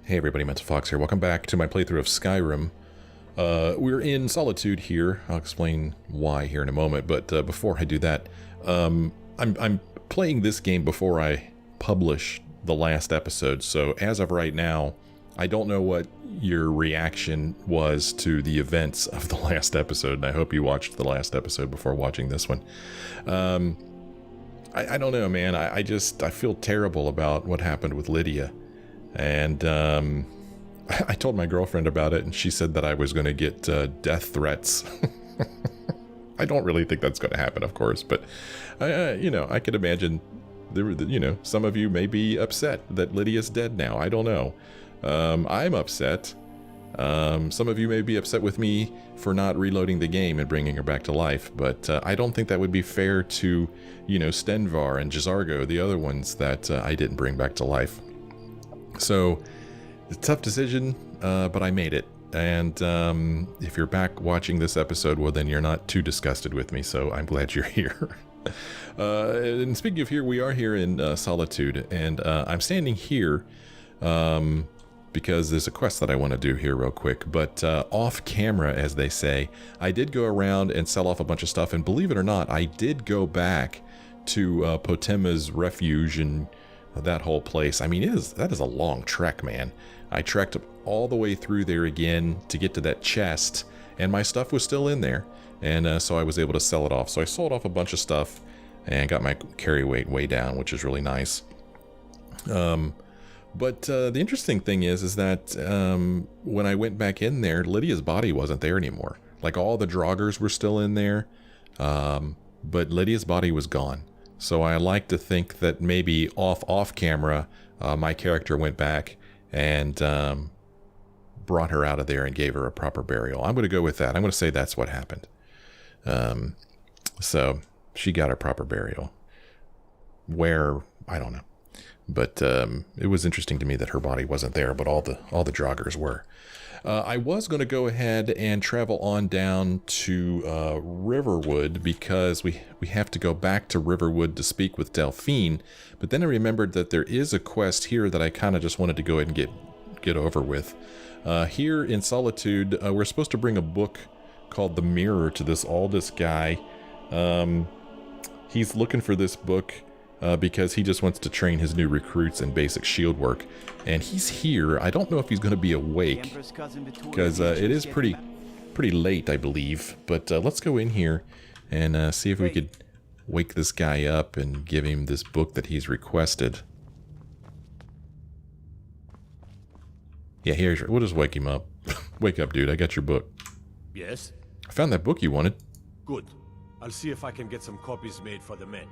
Hey everybody, Mental Fox here. Welcome back to my playthrough of Skyrim. We're in Solitude here. I'll explain why here in a moment, but before I do that, I'm playing this game before I publish the last episode, so as of right now, I don't know what your reaction was to the events of the last episode, and I hope you watched the last episode before watching this one. I don't know, man. I feel terrible about what happened with Lydia. And I told my girlfriend about it, and she said that I was going to get death threats. I don't really think that's going to happen, of course, but I could imagine some of you may be upset that Lydia's dead now. I don't know. I'm upset. Some of you may be upset with me for not reloading the game and bringing her back to life, but I don't think that would be fair to, Stenvar and Jazargo, the other ones that I didn't bring back to life. So, it's a tough decision, but I made it. And if you're back watching this episode, well, then you're not too disgusted with me, so I'm glad you're here. And speaking of here, we are here in Solitude, and I'm standing here because there's a quest that I want to do here real quick. But off camera, as they say, I did go around and sell off a bunch of stuff, and believe it or not, I did go back to Potema's refuge and that whole place. I mean, that is a long trek, man. I trekked all the way through there again to get to that chest, and my stuff was still in there, and so I was able to sell it off. So I sold off a bunch of stuff and got my carry weight way down, which is really nice. But the interesting thing is that when I went back in there, Lydia's body wasn't there anymore. Like, all the Draugrs were still in there, but Lydia's body was gone. So I like to think that maybe off camera, my character went back and brought her out of there and gave her a proper burial. I'm going to go with that. I'm going to say that's what happened. So she got a proper burial. Where, I don't know. But it was interesting to me that her body wasn't there, but all the Draugrs were. I was going to go ahead and travel on down to Riverwood because we have to go back to Riverwood to speak with Delphine, but then I remembered that there is a quest here that I kind of just wanted to go ahead and get over with. Here in Solitude, we're supposed to bring a book called The Mirror to this Aldis guy. He's looking for this book because he just wants to train his new recruits in basic shield work. And he's here. I don't know if he's going to be awake, because it is pretty late, I believe. But let's go in here and see if we could wake this guy up and give him this book that he's requested. Yeah, we'll just wake him up. Wake up, dude. I got your book. Yes? I found that book you wanted. Good. I'll see if I can get some copies made for the men.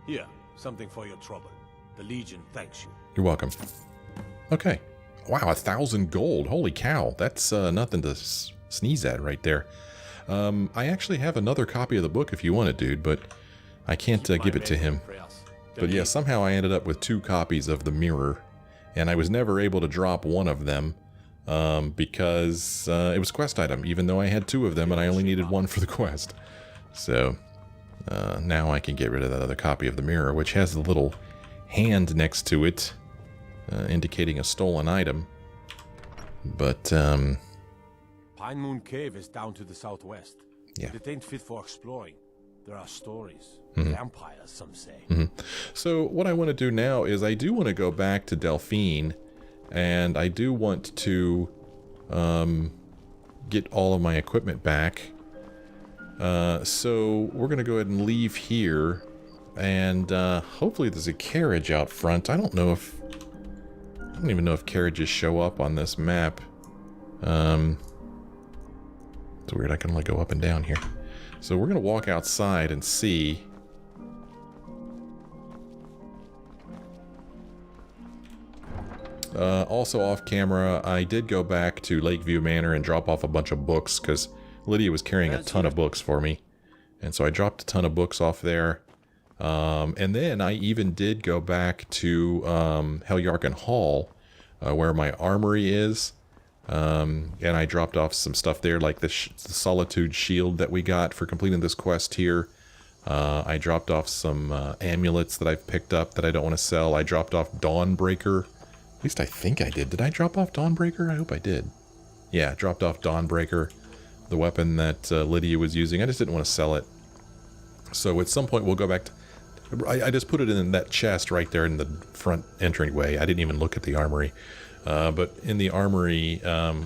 Here, something for your trouble. The Legion thanks you. You're welcome. Okay. Wow, 1,000 gold. Holy cow. That's nothing to sneeze at right there. I actually have another copy of the book if you want it, dude, but I can't give it to him. But yeah, somehow I ended up with 2 copies of The Mirror, and I was never able to drop one of them because it was a quest item, even though I had 2 of them and I only needed 1 for the quest. So now I can get rid of that other copy of The Mirror, which has the little hand next to it, indicating a stolen item. But Pine Moon Cave is down to the southwest. Yeah. It ain't fit for exploring. There are stories. Vampires, some say. So what I want to do now is I do want to go back to Delphine, and I do want to get all of my equipment back. So we're going to go ahead and leave here, and hopefully there's a carriage out front. I don't even know if carriages show up on this map. It's weird, I can only go up and down here. So we're going to walk outside and see. Also off camera, I did go back to Lakeview Manor and drop off a bunch of books, because Lydia was carrying a ton of books for me. And so I dropped a ton of books off there. And then I even did go back to Heljarchen Hall, where my armory is. And I dropped off some stuff there, like the Solitude shield that we got for completing this quest here. I dropped off some amulets that I've picked up that I don't want to sell. I dropped off Dawnbreaker At least I think I did. Did I drop off Dawnbreaker? I hope I did. Yeah, dropped off Dawnbreaker, the weapon that Lydia was using. I just didn't want to sell it. So at some point we'll go back to... I just put it in that chest right there in the front entryway. I didn't even look at the armory. But in the armory,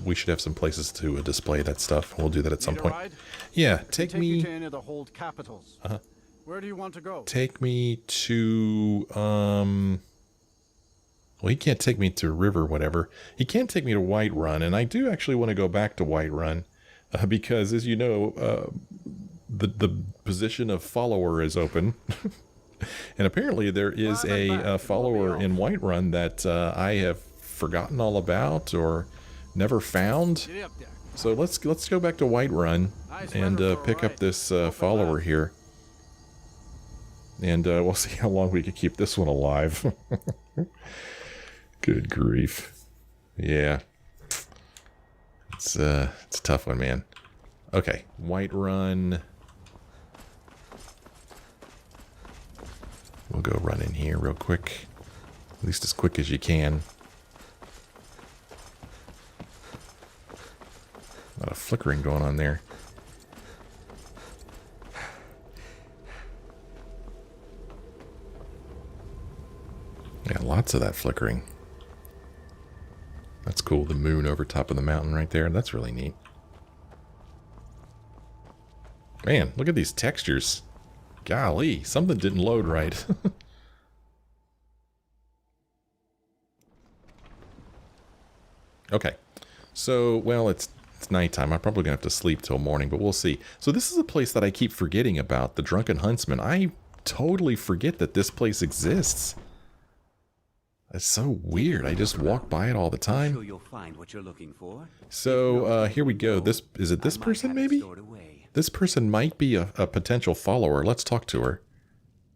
we should have some places to display that stuff. We'll do that at some point. Yeah, take me... you to any of the hold capitals. Where do you want to go? Take me to... Well, he can't take me to River, whatever. He can take me to Whiterun, and I do actually want to go back to Whiterun, because, as you know, the position of follower is open. And apparently there is a follower in Whiterun that I have forgotten all about or never found. So let's go back to Whiterun and pick up this follower here. And we'll see how long we can keep this one alive. Good grief. Yeah. It's a tough one, man. Okay, Whiterun. We'll go run in here real quick. At least as quick as you can. A lot of flickering going on there. Yeah, lots of that flickering. That's cool. The moon over top of the mountain right there. That's really neat. Man, look at these textures. Golly, something didn't load right. Okay. So, well, it's nighttime. I'm probably going to have to sleep till morning, but we'll see. So this is a place that I keep forgetting about, the Drunken Huntsman. I totally forget that this place exists. That's so weird. I just walk by it all the time. Sure you'll find what you're looking for. So, here we go. Is it this person, maybe? This person might be a potential follower. Let's talk to her.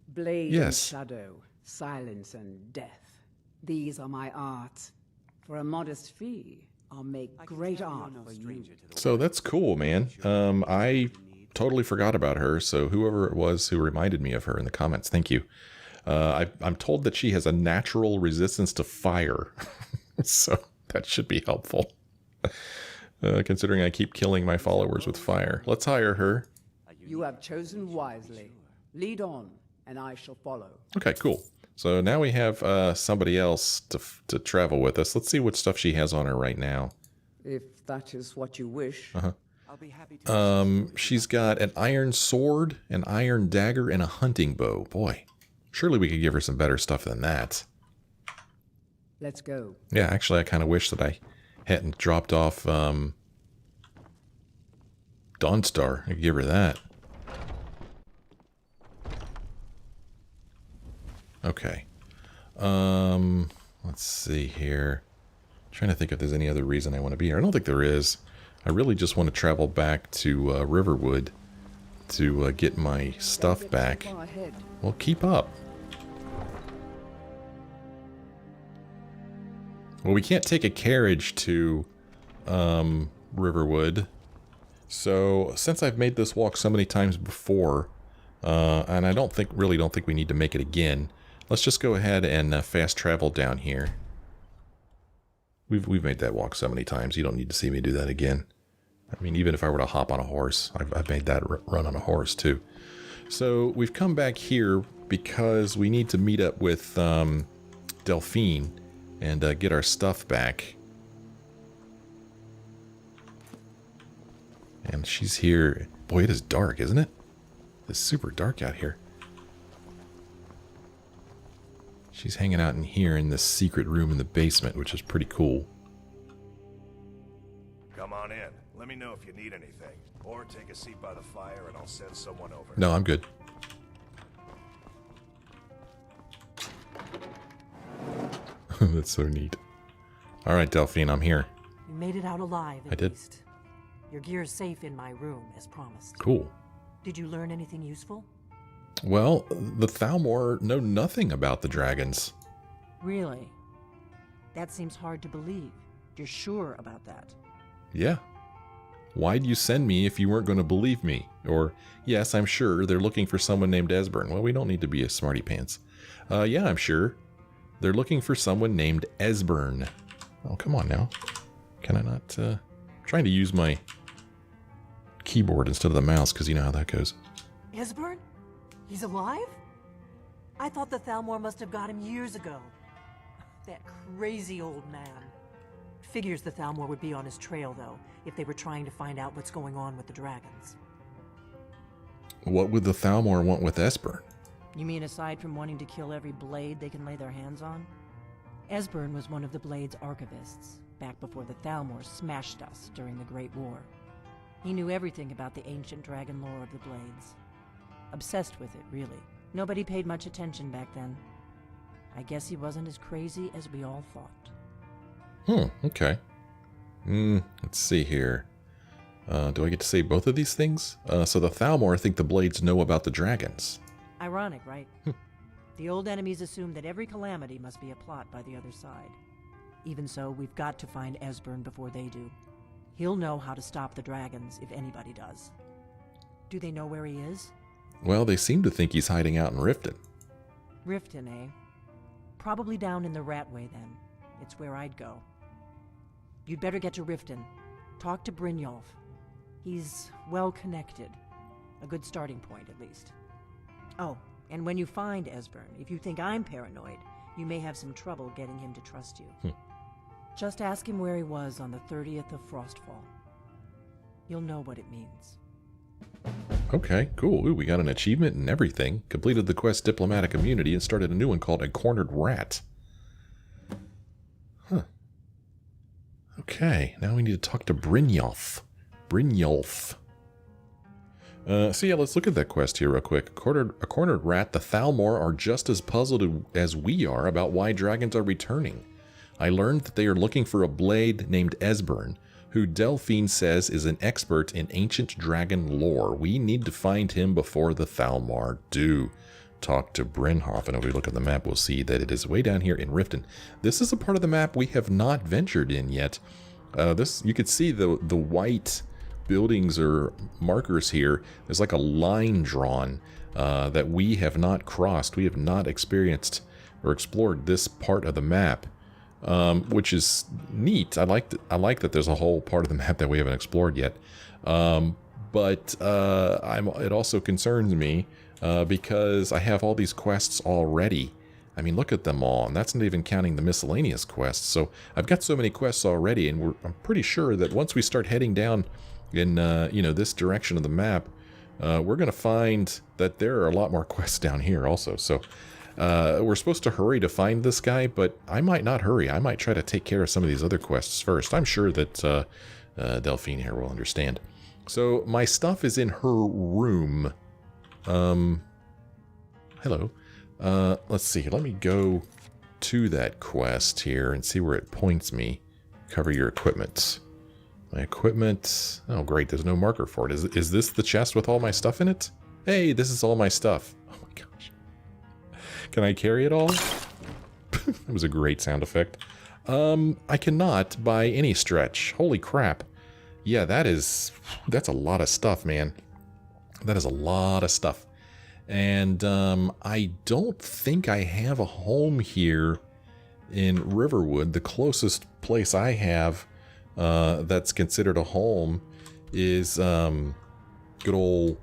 Blade Yes. and shadow, silence and death. These are my arts. For a modest fee, I'll make great art for you. So that's cool, man. I totally forgot about her, so whoever it was who reminded me of her in the comments, thank you. I'm told that she has a natural resistance to fire, so that should be helpful. Considering I keep killing my followers with fire. Let's hire her. You have chosen wisely. Lead on, and I shall follow. Okay, cool. So now we have somebody else to travel with us. Let's see what stuff she has on her right now. If that is what you wish. I'll be happy to She's got an iron sword, an iron dagger, and a hunting bow. Boy, surely we could give her some better stuff than that. Let's go. Yeah, actually, I kind of wish that I hadn't dropped off Dawnstar. I could give her that. Okay. Let's see here. Trying to think if there's any other reason I want to be here. I don't think there is. I really just want to travel back to Riverwood to get my stuff back. Well, keep up. Well, we can't take a carriage to Riverwood. So, since I've made this walk so many times before, and I don't think we need to make it again, let's just go ahead and fast travel down here. We've made that walk so many times, you don't need to see me do that again. I mean, even if I were to hop on a horse, I've made that run on a horse too. So, we've come back here because we need to meet up with Delphine and get our stuff back. And she's here. Boy, it is dark, isn't it? It's super dark out here. She's hanging out in here in this secret room in the basement, which is pretty cool. Come on in. Let me know if you need anything. Or take a seat by the fire and I'll send someone over. No, I'm good. That's so neat. Alright, Delphine, I'm here. You made it out alive, I did. least. Your gear's safe in my room, as promised. Cool. Did you learn anything useful? Well, the Thalmor know nothing about the dragons. Really? That seems hard to believe. You're sure about that? Yeah. Why'd you send me if you weren't going to believe me? Or, yes, I'm sure they're looking for someone named Esbern. Well, we don't need to be a smarty pants. Yeah, I'm sure. They're looking for someone named Esbern. Oh, come on now. Can I not... trying to use my keyboard instead of the mouse, because you know how that goes. Esbern? He's alive? I thought the Thalmor must have got him years ago. That crazy old man. Figures the Thalmor would be on his trail, though, if they were trying to find out what's going on with the dragons. What would the Thalmor want with Esbern? You mean aside from wanting to kill every blade they can lay their hands on? Esbern was one of the Blade's archivists, back before the Thalmor smashed us during the Great War. He knew everything about the ancient dragon lore of the Blades. Obsessed with it, really. Nobody paid much attention back then. I guess he wasn't as crazy as we all thought. Okay. Let's see here. Do I get to say both of these things? So the Thalmor think the Blades know about the dragons. Ironic, right? The old enemies assume that every calamity must be a plot by the other side. Even so, we've got to find Esbern before they do. He'll know how to stop the dragons, if anybody does. Do they know where he is? Well, they seem to think he's hiding out in Riften. Riften, eh? Probably down in the Ratway, then. It's where I'd go. You'd better get to Riften. Talk to Brynjolf. He's well-connected. A good starting point, at least. Oh, and when you find Esbern, if you think I'm paranoid, you may have some trouble getting him to trust you. Just ask him where he was on the 30th of Frostfall. You'll know what it means. Okay, cool. Ooh, we got an achievement and everything. Completed the quest Diplomatic Immunity and started a new one called A Cornered Rat. Huh. Okay, now we need to talk to Brynjolf. Brynjolf. So yeah, let's look at that quest here real quick. A cornered rat, the Thalmor are just as puzzled as we are about why dragons are returning. I learned that they are looking for a blade named Esbern, who Delphine says is an expert in ancient dragon lore. We need to find him before the Thalmor do. Talk to Brynjolf, and if we look at the map, we'll see that it is way down here in Riften. This is a part of the map we have not ventured in yet. You could see the white buildings or markers here. There's like a line drawn that we have not crossed. We have not experienced or explored this part of the map, which is neat. I like that there's a whole part of the map that we haven't explored yet. But it also concerns me because I have all these quests already. I mean, look at them all, and that's not even counting the miscellaneous quests. So I've got so many quests already, and I'm pretty sure that once we start heading down in this direction of the map, we're going to find that there are a lot more quests down here also. So we're supposed to hurry to find this guy, but I might not hurry. I might try to take care of some of these other quests first. I'm sure that Delphine here will understand. So my stuff is in her room. Hello. Let's see. Let me go to that quest here and see where it points me. Cover your equipment. My equipment. Oh, great. There's no marker for it. Is this the chest with all my stuff in it? Hey, this is all my stuff. Oh my gosh. Can I carry it all? That was a great sound effect. I cannot by any stretch. Holy crap. Yeah, that's a lot of stuff, man. That is a lot of stuff. And I don't think I have a home here in Riverwood. The closest place I have that's considered a home is good old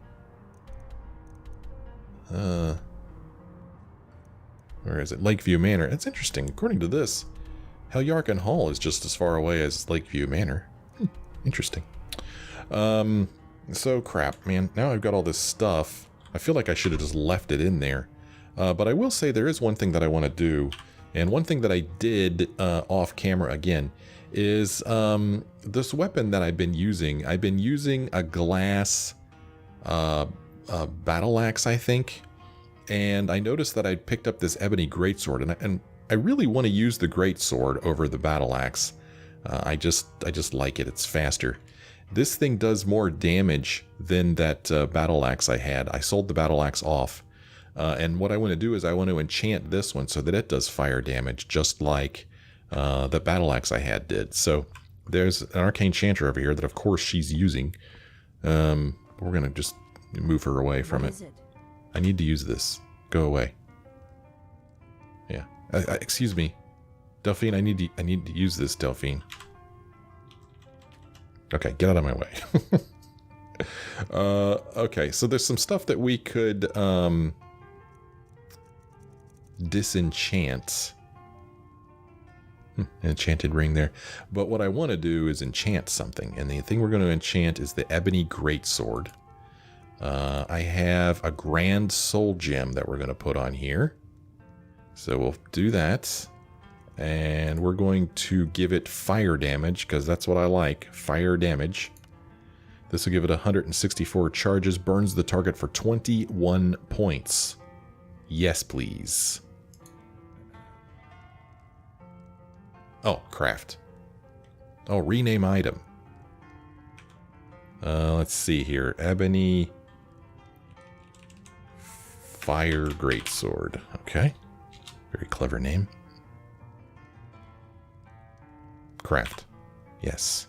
where is it? Lakeview Manor. It's interesting. According to this, Heljarchen Hall is just as far away as Lakeview Manor. Interesting. So crap, man. Now I've got all this stuff. I feel like I should have just left it in there. But I will say there is one thing that I want to do. And one thing that I did off camera again is this weapon that I've been using. I've been using a glass battle axe, I think. And I noticed that I picked up this ebony greatsword. And I really want to use the greatsword over the battle axe. I just like it. It's faster. This thing does more damage than that battle axe I had. I sold the battle axe off. And what I want to do is I want to enchant this one so that it does fire damage just like the battle axe I had did. So there's an arcane chanter over here that of course she's using. We're going to just move her away from it. I need to use this. Go away. Yeah. Excuse me. Delphine, I need to use this, Delphine. Okay, get out of my way. Okay, so there's some stuff that we could disenchant. Enchanted ring there. But what I want to do is enchant something. And the thing we're going to enchant is the Ebony Greatsword. I have a Grand Soul Gem that we're going to put on here. So we'll do that. And we're going to give it fire damage, because that's what I like. Fire damage. This will give it 164 charges. Burns the target for 21 points. Yes, please. Oh, craft. Oh, rename item. Let's see here. Ebony Fire Greatsword. Okay. Very clever name. Craft. Yes.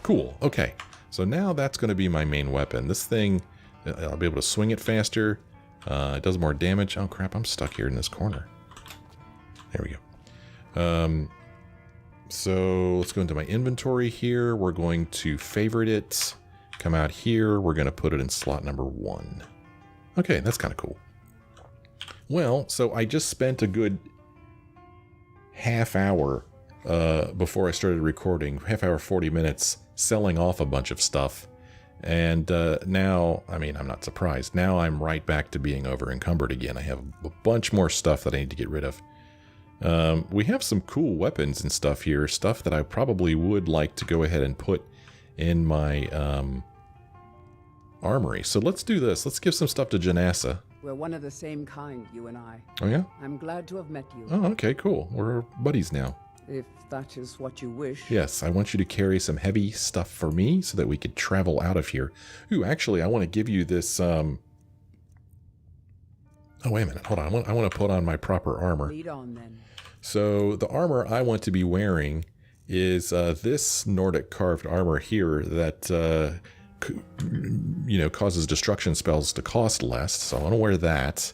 Cool. Okay. So now that's going to be my main weapon. This thing, I'll be able to swing it faster. It does more damage. Oh, crap. I'm stuck here in this corner. There we go. So let's go into my inventory here. We're going to favorite it. Come out here. We're going to put it in slot number 1. Okay, that's kind of cool. Well, so I just spent a good half hour before I started recording, half hour, 40 minutes, selling off a bunch of stuff. And now, I mean, I'm not surprised. Now I'm right back to being over encumbered again. I have a bunch more stuff that I need to get rid of. We have some cool weapons and stuff here, stuff that I probably would like to go ahead and put in my armory. So let's do this. Let's give some stuff to Janassa. We're one of the same kind, you and I. Oh, yeah? I'm glad to have met you. Oh, okay, cool. We're buddies now. If that is what you wish. Yes, I want you to carry some heavy stuff for me so that we could travel out of here. Ooh, actually, I want to give you this... Oh, wait a minute. Hold on. I want to put on my proper armor. Lead on, then. So the armor I want to be wearing is this Nordic carved armor here that, causes destruction spells to cost less. So I want to wear that.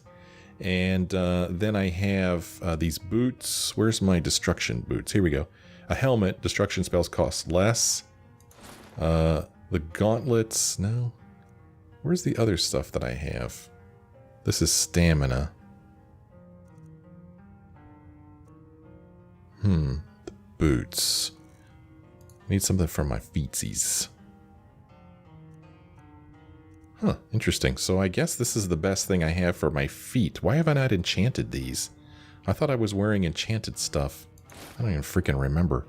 And then I have these boots. Where's my destruction boots? Here we go. A helmet. Destruction spells cost less. The gauntlets. No. Where's the other stuff that I have? This is stamina. The boots. Need something for my feetsies. Huh, interesting. So I guess this is the best thing I have for my feet. Why have I not enchanted these? I thought I was wearing enchanted stuff. I don't even freaking remember.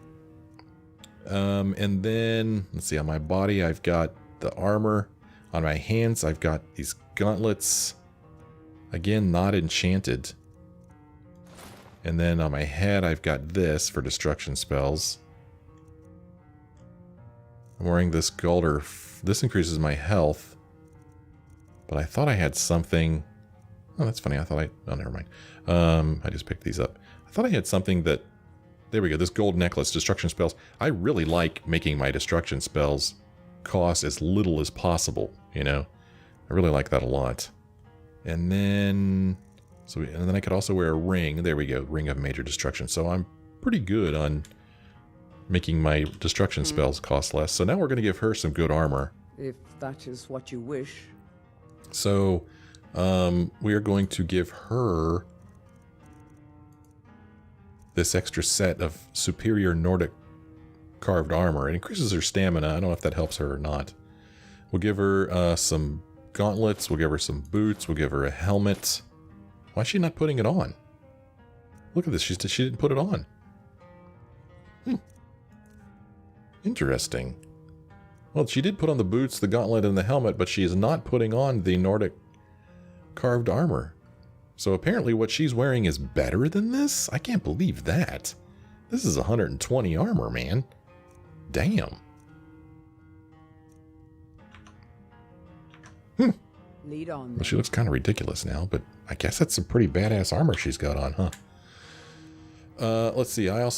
And then, let's see, on my body I've got the armor. On my hands I've got these gauntlets. Again, not enchanted. And then on my head, I've got this for destruction spells. I'm wearing this Galder. This increases my health. But I thought I had something... Oh, that's funny. Oh, never mind. I just picked these up. I thought I had something that... There we go. This gold necklace, destruction spells. I really like making my destruction spells cost as little as possible, you know? I really like that a lot. And then... and then I could also wear a ring. There we go. Ring of Major Destruction. So I'm pretty good on making my destruction spells cost less. So now we're going to give her some good armor. If that is what you wish. So we are going to give her this extra set of superior Nordic carved armor. It increases her stamina. I don't know if that helps her or not. We'll give her some gauntlets. We'll give her some boots. We'll give her a helmet. Why is she not putting it on? Look at this. She didn't put it on. Interesting. Well, she did put on the boots, the gauntlet, and the helmet, but she is not putting on the Nordic carved armor. So apparently what she's wearing is better than this? I can't believe that. This is 120 armor, man. Damn. Lead on. Well, she looks kind of ridiculous now, but I guess that's some pretty badass armor she's got on, huh? Let's see. I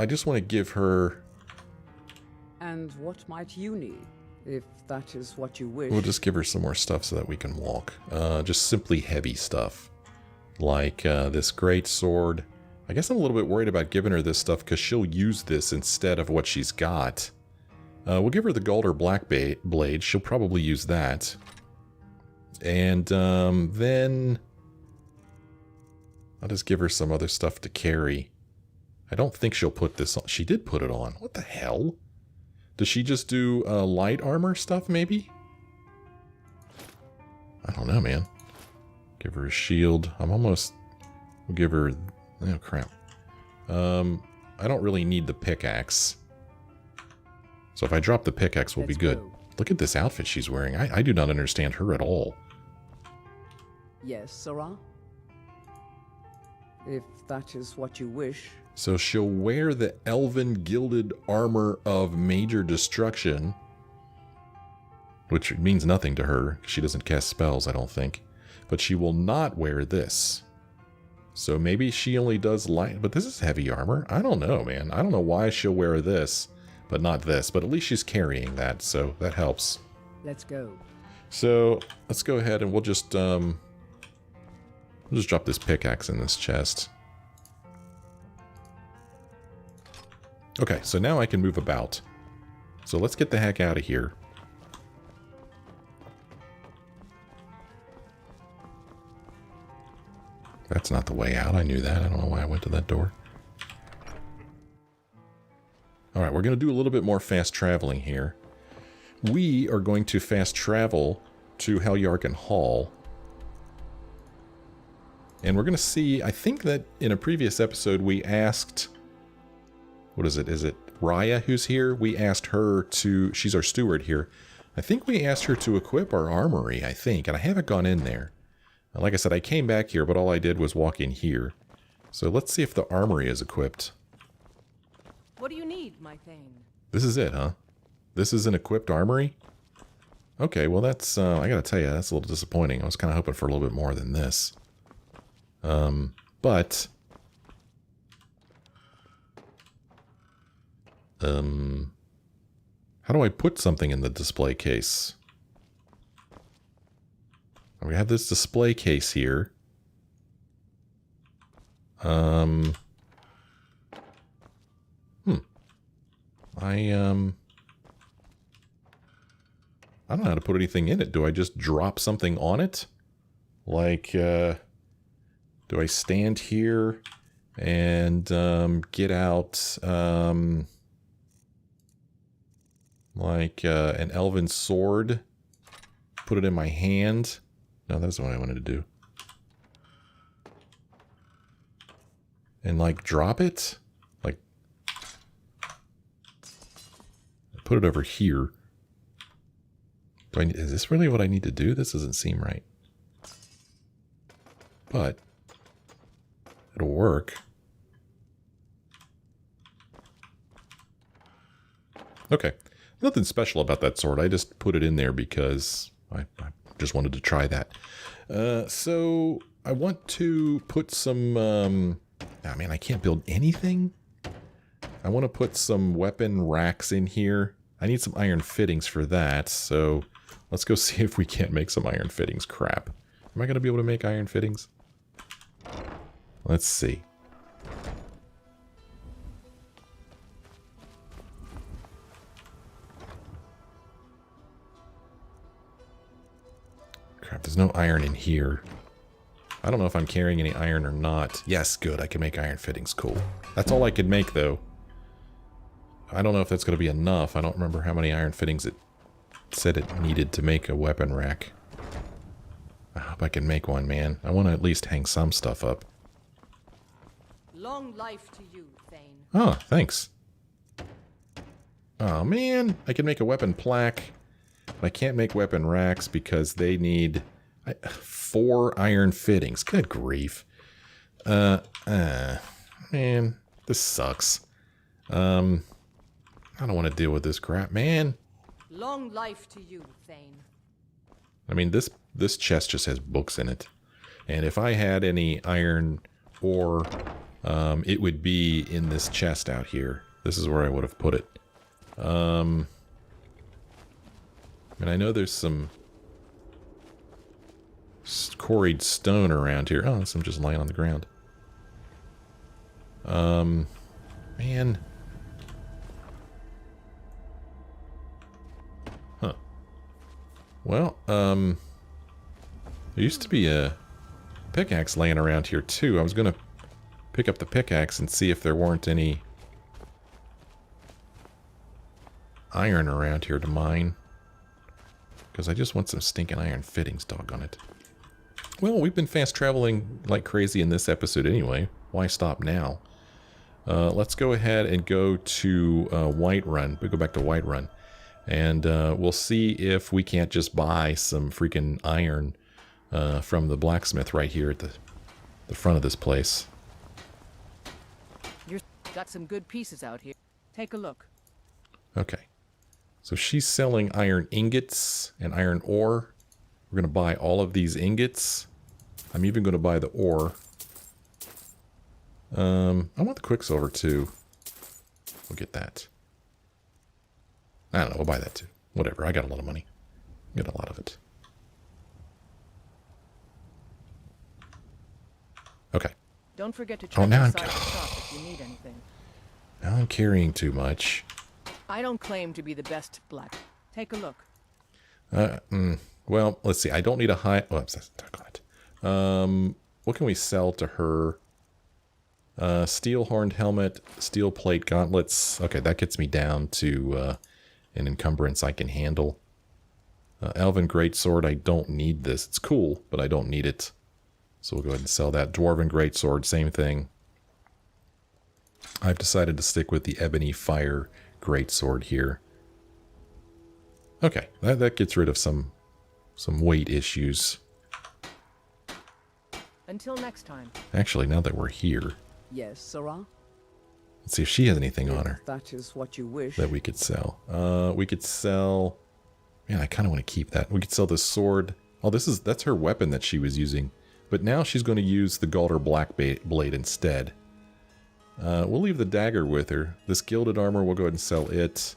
just want to give her... And what might you need, if that is what you wish? We'll just give her some more stuff so that we can walk. Just simply heavy stuff. Like this great sword. I guess I'm a little bit worried about giving her this stuff because she'll use this instead of what she's got. We'll give her the gold or black blade. She'll probably use that. And then I'll just give her some other stuff to carry. I don't think she'll put this on. She did put it on. What the hell? Does she just do light armor stuff, maybe? I don't know, man. Give her a shield. I'm almost... We'll give her... Oh, crap. I don't really need the pickaxe. So if I drop the pickaxe, we'll be good. Look at this outfit she's wearing. I do not understand her at all. Yes, Sarah? If that is what you wish. So she'll wear the elven gilded armor of major destruction, which means nothing to her. She doesn't cast spells, I don't think. But she will not wear this. So maybe she only does light, but this is heavy armor. I don't know, man. I don't know why she'll wear this, but not this. But at least she's carrying that, so that helps. Let's go. So let's go ahead and we'll just drop this pickaxe in this chest. Okay, so now I can move about. So let's get the heck out of here. That's not the way out. I knew that. I don't know why I went to that door. Alright, we're going to do a little bit more fast traveling here. We are going to fast travel to Heljarchen Hall. And we're going to see, I think that in a previous episode we asked... What is it? Is it Raya who's here? We asked her to... She's our steward here. I think we asked her to equip our armory, I think. And I haven't gone in there. Like I said, I came back here, but all I did was walk in here. So let's see if the armory is equipped. What do you need, my thane? This is it, huh? This is an equipped armory? Okay, well that's... I gotta tell you, that's a little disappointing. I was kind of hoping for a little bit more than this. But... how do I put something in the display case? We have this display case here. I don't know how to put anything in it. Do I just drop something on it? Like, do I stand here and get out like an elven sword? Put it in my hand? No, that's what I wanted to do. And like drop it? Like put it over here. Is this really what I need to do? This doesn't seem right. But it'll work. Okay. Nothing special about that sword. I just put it in there because I just wanted to try that. So I want to put some... oh man, I can't build anything? I want to put some weapon racks in here. I need some iron fittings for that, so let's go see if we can't make some iron fittings. Crap. Am I going to be able to make iron fittings? Let's see. Crap, there's no iron in here. I don't know if I'm carrying any iron or not. Yes, good, I can make iron fittings. Cool. That's all I could make, though. I don't know if that's going to be enough. I don't remember how many iron fittings it said it needed to make a weapon rack. I hope I can make one, man. I want to at least hang some stuff up. Long life to you, Thane. Oh, thanks. Oh, man. I can make a weapon plaque. But I can't make weapon racks because they need 4 iron fittings. Good grief. Man, this sucks. I don't want to deal with this crap, man. Long life to you, Thane. I mean, this chest just has books in it. And if I had any iron ore, it would be in this chest out here. This is where I would have put it. And I know there's some quarried stone around here. Oh, some just lying on the ground. Man. Huh. Well, there used to be a pickaxe laying around here too. I was gonna pick up the pickaxe and see if there weren't any iron around here to mine. Because I just want some stinking iron fittings, doggone it. Well, we've been fast traveling like crazy in this episode anyway. Why stop now? Let's go ahead and go to Whiterun. We go back to Whiterun. And we'll see if we can't just buy some freaking iron from the blacksmith right here at the front of this place. You've got some good pieces out here. Take a look. Okay. So she's selling iron ingots and iron ore. We're going to buy all of these ingots. I'm even going to buy the ore. I want the quicksilver too. We'll get that. I don't know, we'll buy that too. Whatever, I got a lot of money. Get a lot of it. Okay. Don't forget to check now inside the shop if you need anything. Now I'm carrying too much. I don't claim to be the best black. Take a look. Well, let's see. I don't need a high... Oh, doggone it. What can we sell to her? Steel horned helmet, steel plate gauntlets. Okay, that gets me down to an encumbrance I can handle. Elven greatsword, I don't need this. It's cool, but I don't need it. So we'll go ahead and sell that. Dwarven greatsword, same thing. I've decided to stick with the ebony fire greatsword here. Okay, that gets rid of some weight issues. Until next time. Actually, now that we're here, Yes, Sarah? let's see if she has anything on her That is what you wish. that we could sell. We could sell... Man, I kind of want to keep that. We could sell this sword. Oh, that's her weapon that she was using. But now she's going to use the Galder Black Blade instead. We'll leave the dagger with her. This gilded armor, we'll go ahead and sell it.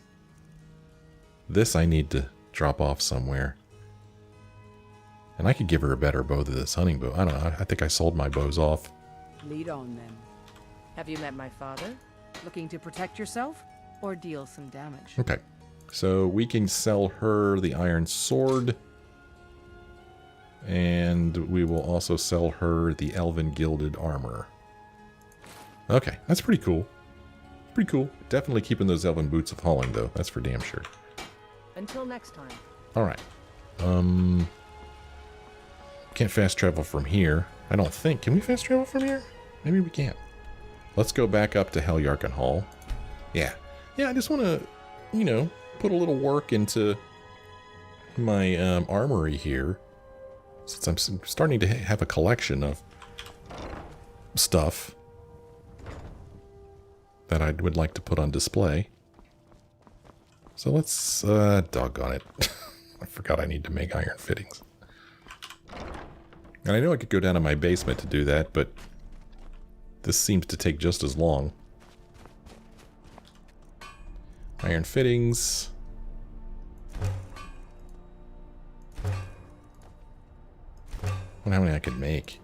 This I need to drop off somewhere. And I could give her a better bow than this hunting bow. I don't know. I think I sold my bows off. Lead on then. Have you met my father? Looking to protect yourself or deal some damage? Okay. So we can sell her the iron sword. And we will also sell her the elven gilded armor. Okay, that's pretty cool. Pretty cool. Definitely keeping those elven boots of hauling, though. That's for damn sure. Until next time. Alright. Can't fast travel from here. I don't think. Can we fast travel from here? Maybe we can't. Let's go back up to Heljarchen Hall. Yeah. Yeah, I just want to, you know, put a little work into my armory here. Since I'm starting to have a collection of stuff that I would like to put on display. So let's, doggone it. I forgot I need to make iron fittings. And I know I could go down to my basement to do that, but this seems to take just as long. Iron fittings. I wonder how many I could make.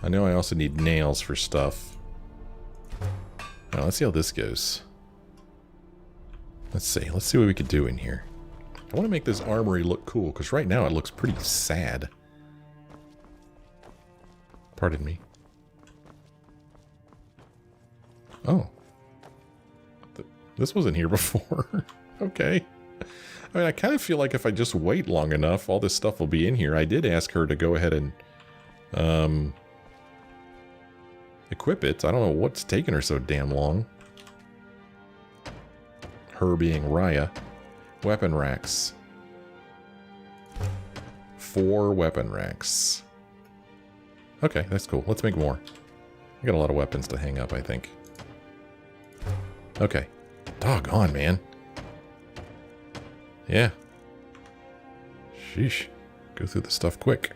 I know I also need nails for stuff. Now, let's see how this goes. Let's see what we could do in here. I want to make this armory look cool, because right now it looks pretty sad. Pardon me. Oh. This wasn't here before. Okay. I mean, I kind of feel like if I just wait long enough, all this stuff will be in here. I did ask her to go ahead and equip it. I don't know what's taking her so damn long. Her being Raya. Weapon racks. 4 weapon racks. Okay, that's cool. Let's make more. I got a lot of weapons to hang up, I think. Okay. Doggone, man. Yeah. Sheesh. Go through the stuff quick.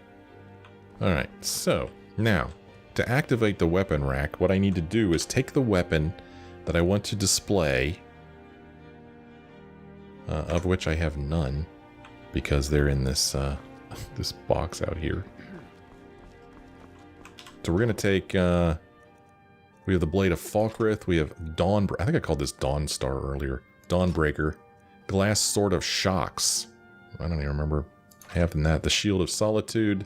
Alright, so, now, to activate the weapon rack, what I need to do is take the weapon that I want to display of which I have none, because they're in this this box out here. So we're gonna take. We have the Blade of Falkreath. We have Dawn. I think I called this Dawn Star earlier. Dawnbreaker, Glass Sword of Shocks. I don't even remember having that. The Shield of Solitude.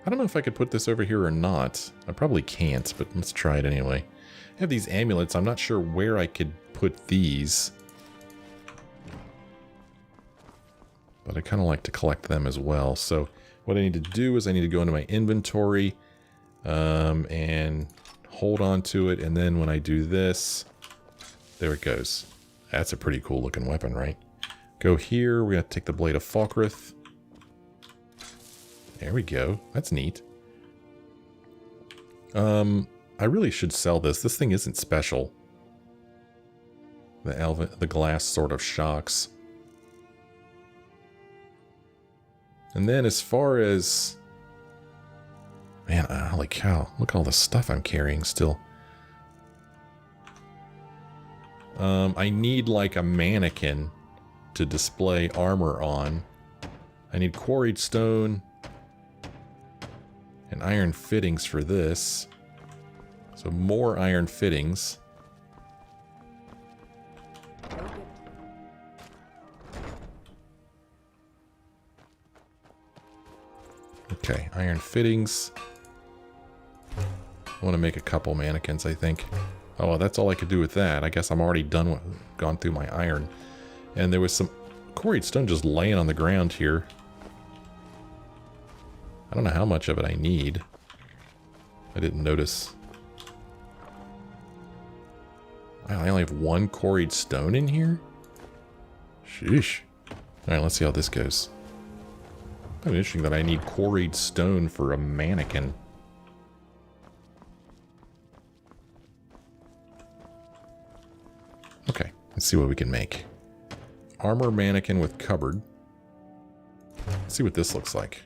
I don't know if I could put this over here or not. I probably can't, but let's try it anyway. I have these amulets. I'm not sure where I could put these, but I kind of like to collect them as well. So what I need to do is I need to go into my inventory and hold on to it, and then when I do this, there it goes. That's a pretty cool looking weapon, right? Go here, we gotta take the Blade of Falkreath. There we go. That's neat. I really should sell this. This thing isn't special. The Glass Sword of Shocks. And then as far as... Man, holy cow. Look at all the stuff I'm carrying still. I need like a mannequin to display armor on. I need quarried stone and iron fittings for this. So more iron fittings. Okay, iron fittings. I want to make a couple mannequins, I think. Oh, well, that's all I could do with that. I guess I'm already gone through my iron. And there was some quarried stone just laying on the ground here. I don't know how much of it I need. I didn't notice. Wow, I only have one quarried stone in here? Sheesh. Alright, let's see how this goes. Kind of interesting that I need quarried stone for a mannequin. Okay, let's see what we can make. Armor mannequin with cupboard. Let's see what this looks like.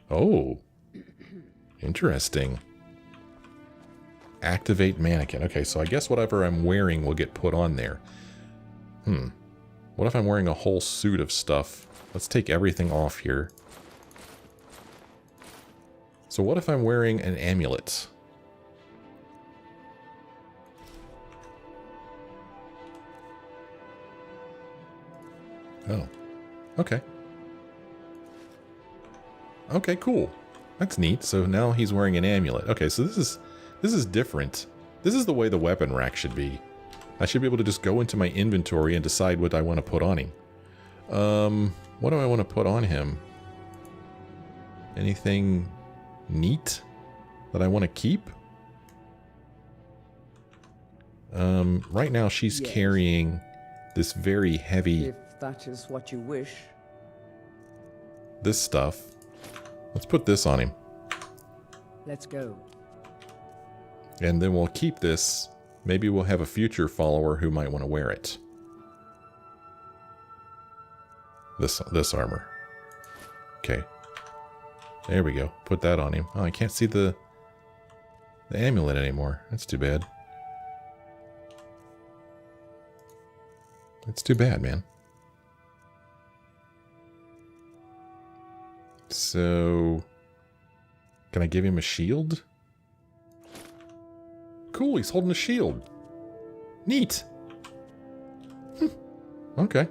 Oh, interesting. Activate mannequin. Okay, so I guess whatever I'm wearing will get put on there. What if I'm wearing a whole suit of stuff? Let's take everything off here. So what if I'm wearing an amulet? Oh, okay. Okay, cool. That's neat. So now he's wearing an amulet. Okay, so this is different. This is the way the weapon rack should be. I should be able to just go into my inventory and decide what I want to put on him. What do I want to put on him? Anything neat that I want to keep? Right now she's carrying this very heavy... If that is what you wish. This stuff. Let's put this on him. Let's go. And then we'll keep this. Maybe we'll have a future follower who might want to wear it. This armor. Okay. There we go. Put that on him. Oh, I can't see the amulet anymore. That's too bad. It's too bad, man. So, can I give him a shield? Cool, he's holding a shield. Neat. Okay.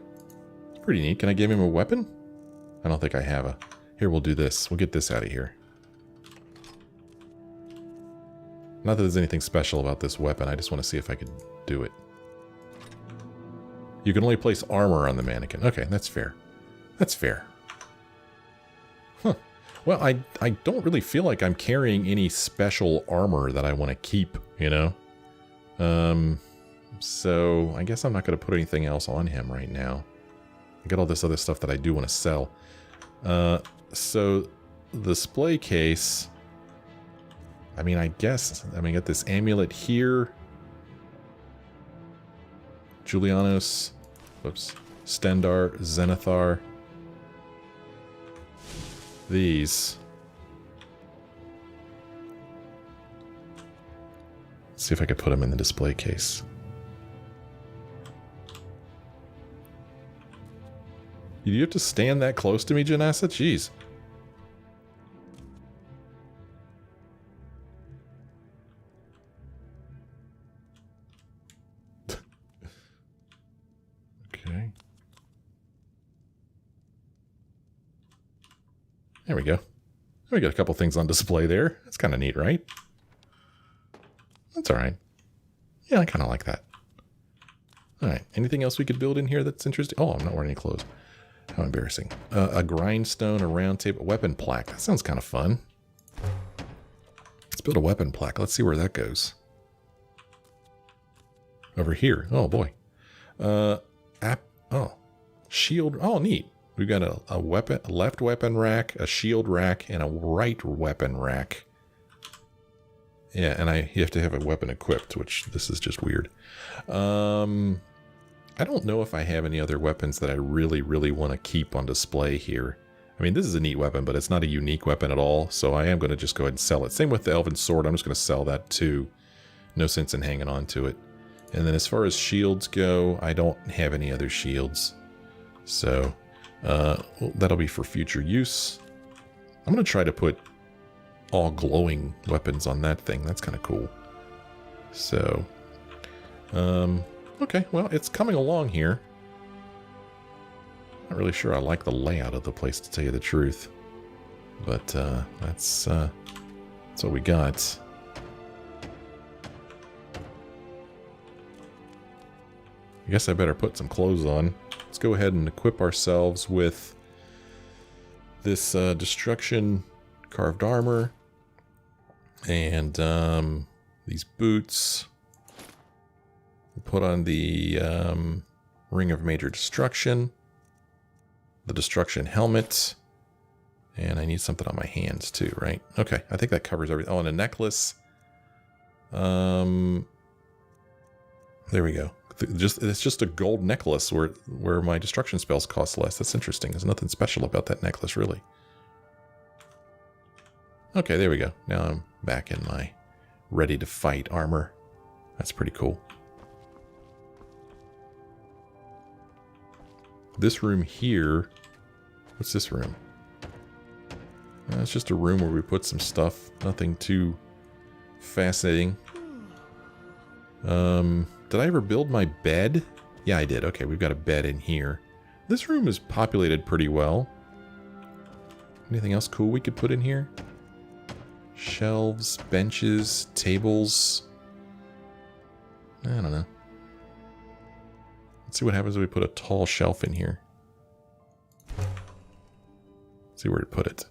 Pretty neat. Can I give him a weapon? I don't think I have a... Here, we'll do this. We'll get this out of here. Not that there's anything special about this weapon. I just want to see if I could do it. You can only place armor on the mannequin. Okay, that's fair. That's fair. Huh. Well, I don't really feel like I'm carrying any special armor that I want to keep, you know? So I guess I'm not going to put anything else on him right now. I got all this other stuff that I do want to sell. So the display case, I mean, I guess, I got this amulet here. Julianos, whoops, Stendar, Zenithar. These. Let's see if I could put them in the display case. You have to stand that close to me, Janessa? Jeez. Okay. There we go. We got a couple things on display there. That's kind of neat, right? That's all right. Yeah, I kind of like that. All right. Anything else we could build in here that's interesting? Oh, I'm not wearing any clothes. How embarrassing. A grindstone, a round table, weapon plaque. That sounds kind of fun. Let's build a weapon plaque. Let's see where that goes. Over here. Oh, boy. Oh. Shield. Oh, neat. We've got a left weapon rack, a shield rack, and a right weapon rack. Yeah, and you have to have a weapon equipped, which this is just weird. I don't know if I have any other weapons that I really, really want to keep on display here. I mean, this is a neat weapon, but it's not a unique weapon at all, so I am going to just go ahead and sell it. Same with the Elven Sword. I'm just going to sell that too. No sense in hanging on to it. And then as far as shields go, I don't have any other shields. So that'll be for future use. I'm going to try to put all glowing weapons on that thing. That's kind of cool. So, okay, well, it's coming along here. Not really sure I like the layout of the place, to tell you the truth. But that's what we got. I guess I better put some clothes on. Let's go ahead and equip ourselves with this destruction carved armor and these boots. We'll put on the ring of major destruction, the destruction helmet, and I need something on my hands too, right? Okay, I think that covers everything. Oh, and a necklace. There we go. It's just a gold necklace where my destruction spells cost less. That's interesting. There's nothing special about that necklace, really. Okay, there we go. Now I'm back in my ready to fight armor. That's pretty cool. This room here, what's this room? It's just a room where we put some stuff. Nothing too fascinating. Did I ever build my bed? Yeah, I did. Okay, we've got a bed in here. This room is populated pretty well. Anything else cool we could put in here? Shelves, benches, tables. I don't know. Let's see what happens if we put a tall shelf in here. Let's see where to put it.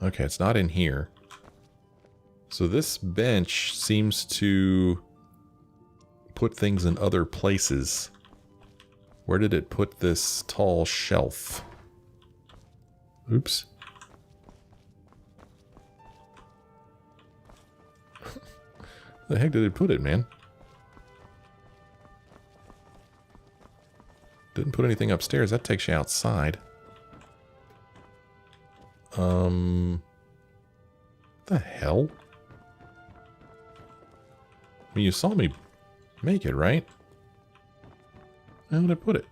Okay, it's not in here. So this bench seems to put things in other places. Where did it put this tall shelf? Oops. The heck did it put it, man? Didn't put anything upstairs. That takes you outside. The hell? I mean, you saw me make it, right? How did I put it?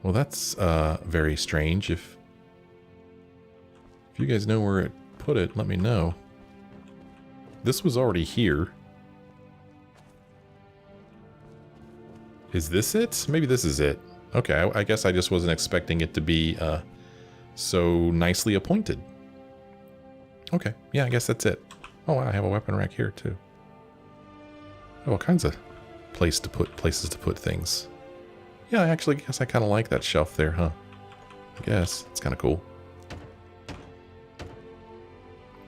Well, that's very strange. If you guys know where it put it, let me know. This was already here. Is this it? Maybe this is it. Okay, I guess I just wasn't expecting it to be so nicely appointed. Okay, yeah, I guess that's it. Oh, wow, I have a weapon rack here too. Oh, all kinds of places to put things. Yeah, I actually guess I kind of like that shelf there, huh? I guess it's kind of cool.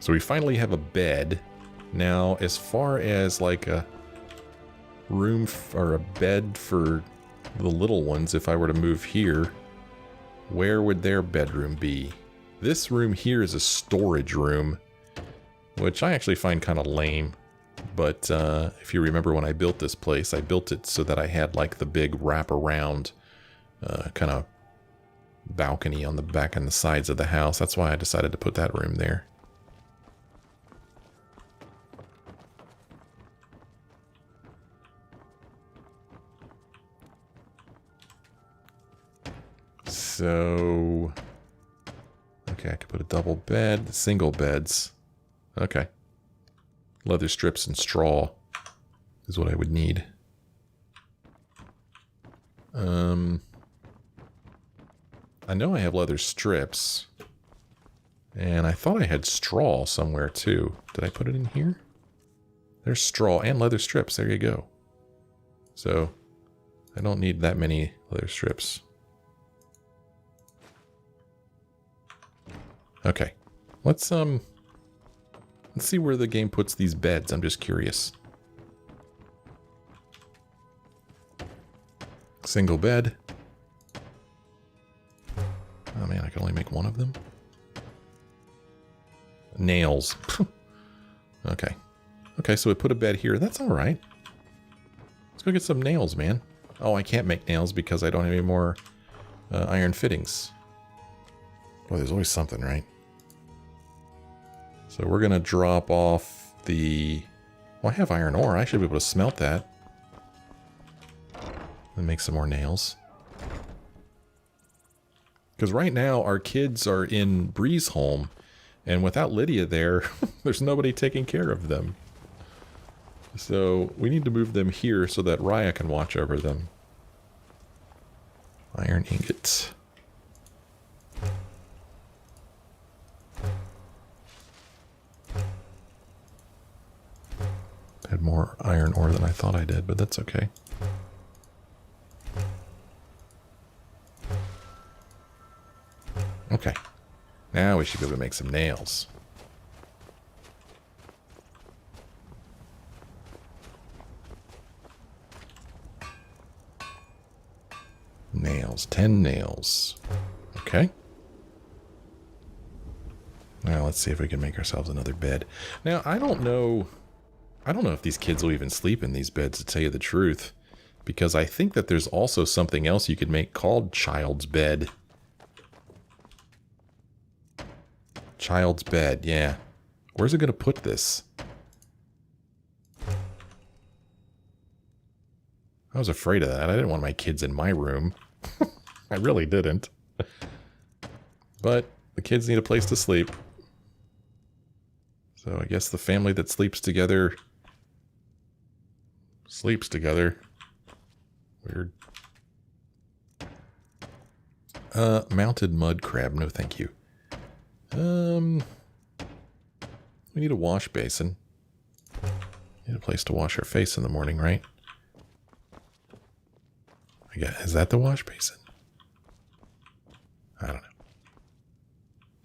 So we finally have a bed. Now, as far as like a room or a bed for the little ones, if I were to move here, where would their bedroom be? This room here is a storage room, which I actually find kind of lame. But if you remember when I built this place, I built it so that I had like the big wraparound kind of balcony on the back and the sides of the house. That's why I decided to put that room there. so... Okay, I could put a double bed, single beds. Okay. Leather strips and straw is what I would need. I know I have leather strips. And I thought I had straw somewhere too. Did I put it in here? There's straw and leather strips. There you go. So, I don't need that many leather strips. Okay. Let's see where the game puts these beds. I'm just curious. Single bed. Oh man, I can only make one of them. Nails. Okay. Okay, so we put a bed here. That's alright. Let's go get some nails, man. Oh, I can't make nails because I don't have any more iron fittings. Well, there's always something, right? So we're going to drop off the... Well, I have iron ore. I should be able to smelt that. And make some more nails. Because right now, our kids are in Bree's home. And without Lydia there, there's nobody taking care of them. So we need to move them here so that Raya can watch over them. Iron ingots. Had more iron ore than I thought I did, but that's okay. Okay. Now we should be able to make some nails. Nails. 10 nails. Okay. Now let's see if we can make ourselves another bed. Now, I don't know if these kids will even sleep in these beds, to tell you the truth. Because I think that there's also something else you could make called child's bed. Child's bed, yeah. Where's it going to put this? I was afraid of that. I didn't want my kids in my room. I really didn't. But the kids need a place to sleep. So I guess the family that sleeps together... sleeps together. Weird. Mounted mud crab. No, thank you. We need a wash basin. Need a place to wash our face in the morning, right? I guess, is that the wash basin? I don't know.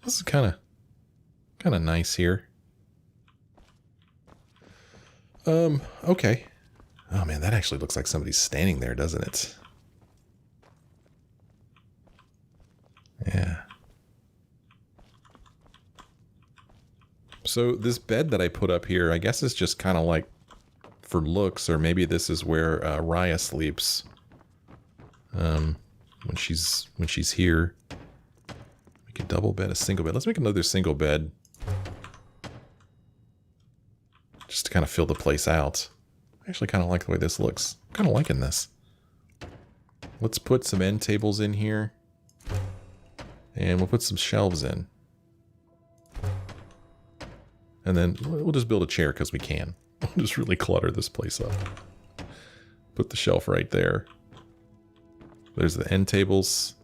This is kind of nice here. Okay. Oh man, that actually looks like somebody's standing there, doesn't it? Yeah. So this bed that I put up here, I guess is just kind of like for looks, or maybe this is where Raya sleeps when she's here. Make a double bed, a single bed. Let's make another single bed, just to kind of fill the place out. I actually kind of like the way this looks. I'm kind of liking this. Let's put some end tables in here, and we'll put some shelves in. And then we'll just build a chair because we can. We'll just really clutter this place up. Put the shelf right there. There's the end tables.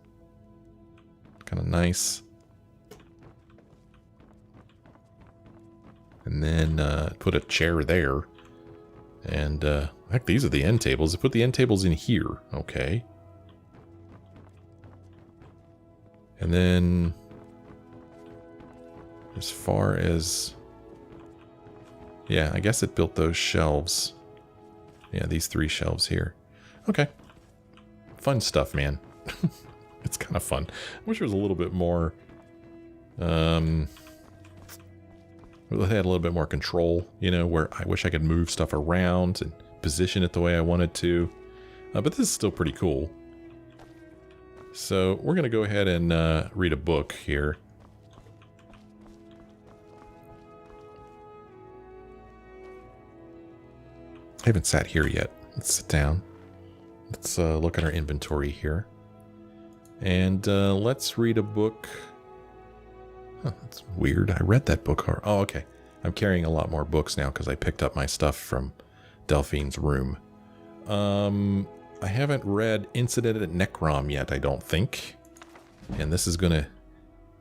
Kind of nice. And then put a chair there. And heck, these are the end tables. Put the end tables in here. Okay. And then as far as... yeah, I guess it built those shelves. Yeah, these 3 shelves here. Okay. Fun stuff, man. It's kind of fun. I wish there was a little bit more... it had a little bit more control, you know, where I wish I could move stuff around and position it the way I wanted to. But this is still pretty cool. So we're going to go ahead and read a book here. I haven't sat here yet. Let's sit down. Let's look at our inventory here. And let's read a book. Huh, that's weird. I read that book. Oh, okay. I'm carrying a lot more books now because I picked up my stuff from Delphine's room. I haven't read Incident at Necrom yet, I don't think. And this is going to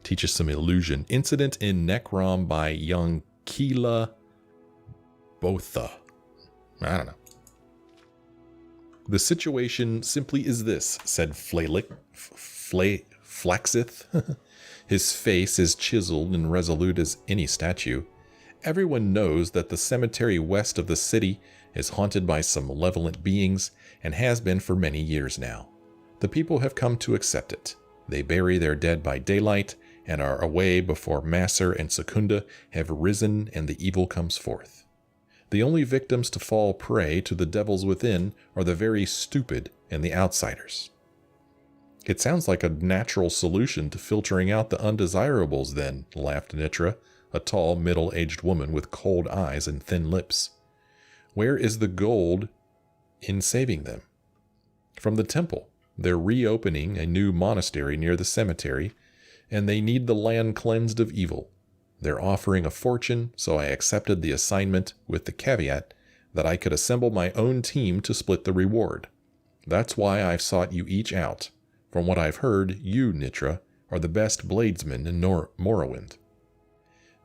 teach us some illusion. Incident in Necrom by young Keela Botha. I don't know. The situation simply is this, said Flaxith. His face is chiseled and resolute as any statue. Everyone knows that the cemetery west of the city is haunted by some malevolent beings and has been for many years now. The people have come to accept it. They bury their dead by daylight and are away before Masser and Secunda have risen and the evil comes forth. The only victims to fall prey to the devils within are the very stupid and the outsiders. It sounds like a natural solution to filtering out the undesirables then, laughed Nitra, a tall, middle-aged woman with cold eyes and thin lips. Where is the gold in saving them? From the temple. They're reopening a new monastery near the cemetery, and they need the land cleansed of evil. They're offering a fortune, so I accepted the assignment with the caveat that I could assemble my own team to split the reward. That's why I've sought you each out. From what I've heard, you, Nitra, are the best bladesman in Morrowind.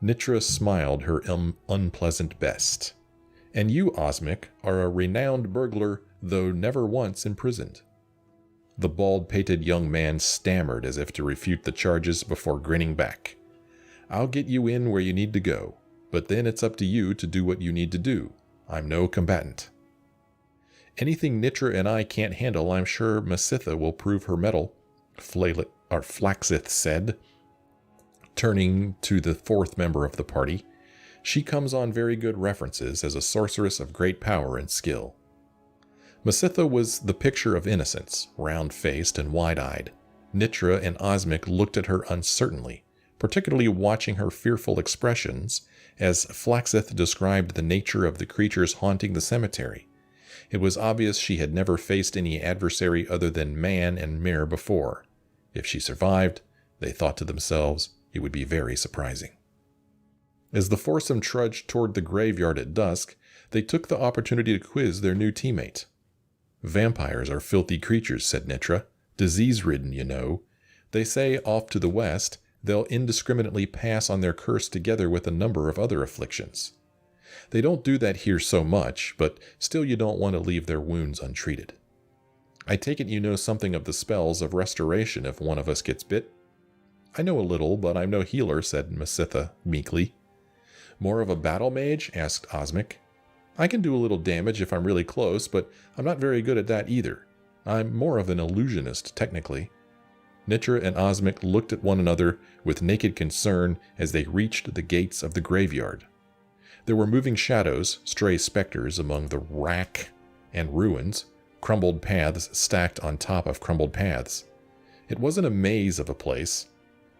Nitra smiled her unpleasant best. And you, Osmic, are a renowned burglar, though never once imprisoned. The bald-pated young man stammered as if to refute the charges before grinning back. I'll get you in where you need to go, but then it's up to you to do what you need to do. I'm no combatant. Anything Nitra and I can't handle, I'm sure Masitha will prove her mettle, Flaxith said, turning to the fourth member of the party. She comes on very good references as a sorceress of great power and skill. Masitha was the picture of innocence, round-faced and wide-eyed. Nitra and Osmic looked at her uncertainly, particularly watching her fearful expressions as Flaxith described the nature of the creatures haunting the cemetery. It was obvious she had never faced any adversary other than man and mare before. If she survived, they thought to themselves, it would be very surprising. As the foursome trudged toward the graveyard at dusk, they took the opportunity to quiz their new teammate. Vampires are filthy creatures, said Nitra. Disease-ridden, you know. They say off to the west, they'll indiscriminately pass on their curse together with a number of other afflictions. They don't do that here so much, but still you don't want to leave their wounds untreated. I take it you know something of the spells of restoration if one of us gets bit? I know a little, but I'm no healer, said Masitha meekly. More of a battle mage? Asked Osmic. I can do a little damage if I'm really close, but I'm not very good at that either. I'm more of an illusionist, technically. Nitra and Osmic looked at one another with naked concern as they reached the gates of the graveyard. There were moving shadows, stray specters among the wrack and ruins, crumbled paths stacked on top of crumbled paths. It wasn't a maze of a place.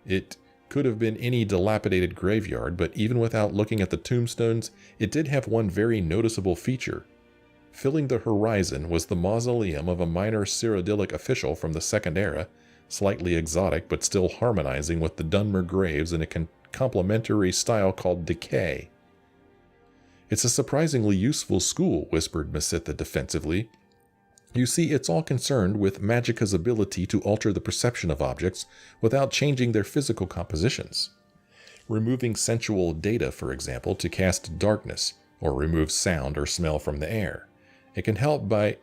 It could have been any dilapidated graveyard, but even without looking at the tombstones, it did have one very noticeable feature. Filling the horizon was the mausoleum of a minor Cyrodiilic official from the Second Era, slightly exotic but still harmonizing with the Dunmer graves in a complementary style called Decay. It's a surprisingly useful school, whispered Masitha defensively. You see, it's all concerned with Magicka's ability to alter the perception of objects without changing their physical compositions. Removing sensual data, for example, to cast darkness, or remove sound or smell from the air. It can help by...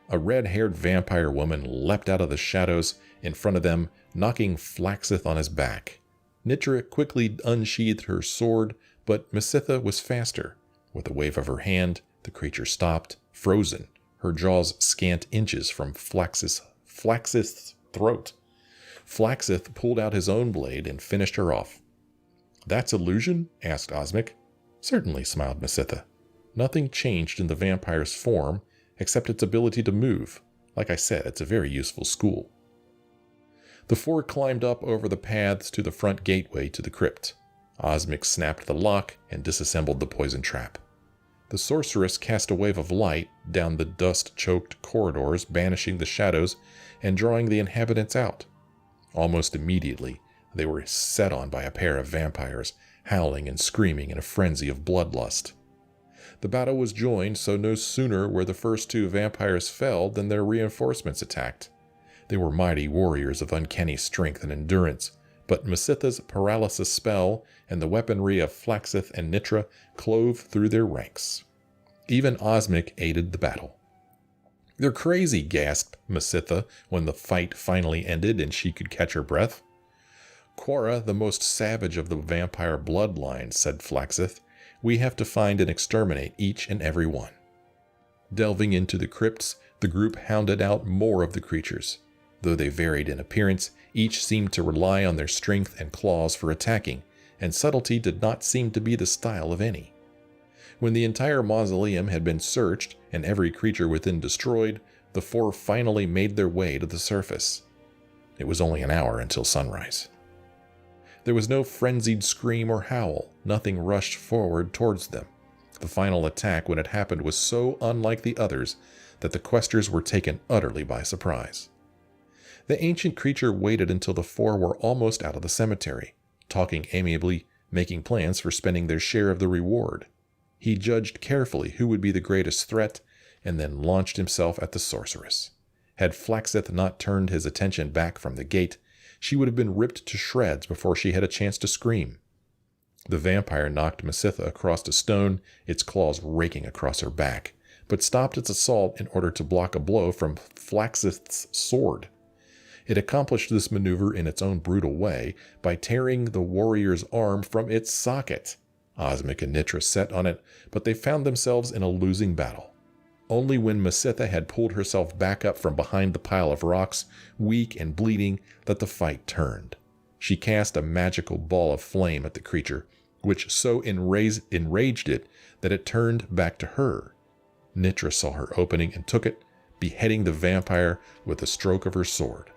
A red-haired vampire woman leapt out of the shadows in front of them, knocking Flaxith on his back. Nitra quickly unsheathed her sword, but Masitha was faster. With a wave of her hand, the creature stopped, frozen, her jaws scant inches from Flaxith's throat. Flaxith pulled out his own blade and finished her off. That's illusion? Asked Osmic. Certainly, smiled Masitha. Nothing changed in the vampire's form, except its ability to move. Like I said, it's a very useful school. The four climbed up over the paths to the front gateway to the crypt. Osmic snapped the lock and disassembled the poison trap. The sorceress cast a wave of light down the dust-choked corridors, banishing the shadows and drawing the inhabitants out. Almost immediately, they were set on by a pair of vampires, howling and screaming in a frenzy of bloodlust. The battle was joined, so no sooner were the first two vampires felled than their reinforcements attacked. They were mighty warriors of uncanny strength and endurance, but Mesitha's paralysis spell and the weaponry of Flaxith and Nitra clove through their ranks. Even Osmic aided the battle. "They're crazy," gasped Mesitha when the fight finally ended and she could catch her breath. "Quora, the most savage of the vampire bloodline," said Flaxith. "We have to find and exterminate each and every one." Delving into the crypts, the group hounded out more of the creatures. Though they varied in appearance, each seemed to rely on their strength and claws for attacking, and subtlety did not seem to be the style of any. When the entire mausoleum had been searched and every creature within destroyed, the four finally made their way to the surface. It was only an hour until sunrise. There was no frenzied scream or howl. Nothing rushed forward towards them. The final attack, when it happened, was so unlike the others that the questers were taken utterly by surprise. The ancient creature waited until the four were almost out of the cemetery, talking amiably, making plans for spending their share of the reward. He judged carefully who would be the greatest threat, and then launched himself at the sorceress. Had Flaxith not turned his attention back from the gate, she would have been ripped to shreds before she had a chance to scream. The vampire knocked Mesitha across a stone, its claws raking across her back, but stopped its assault in order to block a blow from Flaxith's sword. It accomplished this maneuver in its own brutal way by tearing the warrior's arm from its socket. Osmic and Nitra set on it, but they found themselves in a losing battle. Only when Mesitha had pulled herself back up from behind the pile of rocks, weak and bleeding, that the fight turned. She cast a magical ball of flame at the creature, which so enraged it that it turned back to her. Nitra saw her opening and took it, beheading the vampire with a stroke of her sword.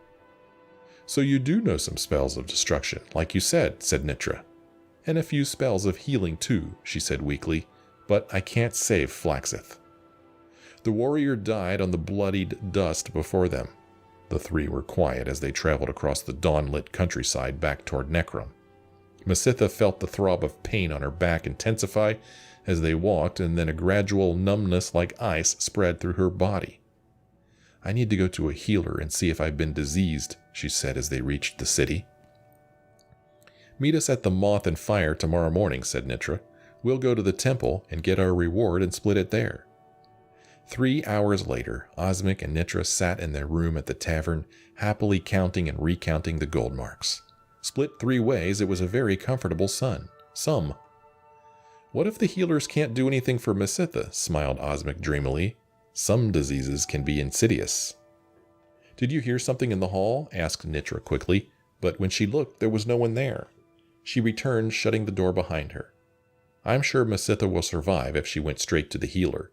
"So you do know some spells of destruction, like you said," said Nitra. "And a few spells of healing too," she said weakly, "but I can't save Flaxith." The warrior died on the bloodied dust before them. The three were quiet as they traveled across the dawn-lit countryside back toward Necrom. Mesitha felt the throb of pain on her back intensify as they walked, and then a gradual numbness like ice spread through her body. "I need to go to a healer and see if I've been diseased," she said as they reached the city. "Meet us at the Moth and Fire tomorrow morning," said Nitra. "We'll go to the temple and get our reward and split it there." 3 hours later, Osmic and Nitra sat in their room at the tavern, happily counting and recounting the gold marks. Split 3 ways, it was a very comfortable sum. "What if the healers can't do anything for Mesitha?" smiled Osmic dreamily. "Some diseases can be insidious." "Did you hear something in the hall?" asked Nitra quickly, but when she looked, there was no one there. She returned, shutting the door behind her. "I'm sure Mesitha will survive if she went straight to the healer.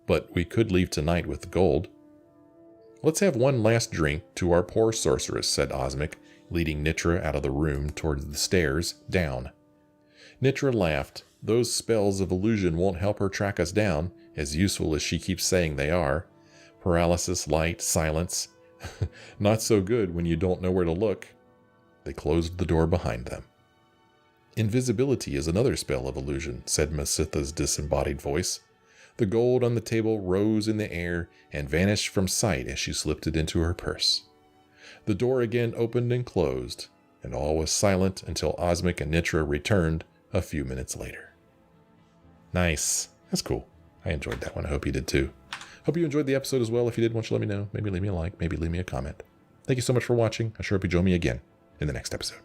But we could leave tonight with the gold." "Let's have one last drink to our poor sorceress," said Osmic, leading Nitra out of the room towards the stairs, down. Nitra laughed. "Those spells of illusion won't help her track us down, as useful as she keeps saying they are. Paralysis, light, silence. Not so good when you don't know where to look." They closed the door behind them. "Invisibility is another spell of illusion," said Mesitha's disembodied voice. The gold on the table rose in the air and vanished from sight as she slipped it into her purse. The door again opened and closed, and all was silent until Osmic and Nitra returned a few minutes later. Nice. That's cool. I enjoyed that one. I hope you did too. Hope you enjoyed the episode as well. If you did, why don't you let me know? Maybe leave me a like, maybe leave me a comment. Thank you so much for watching. I sure hope you join me again in the next episode.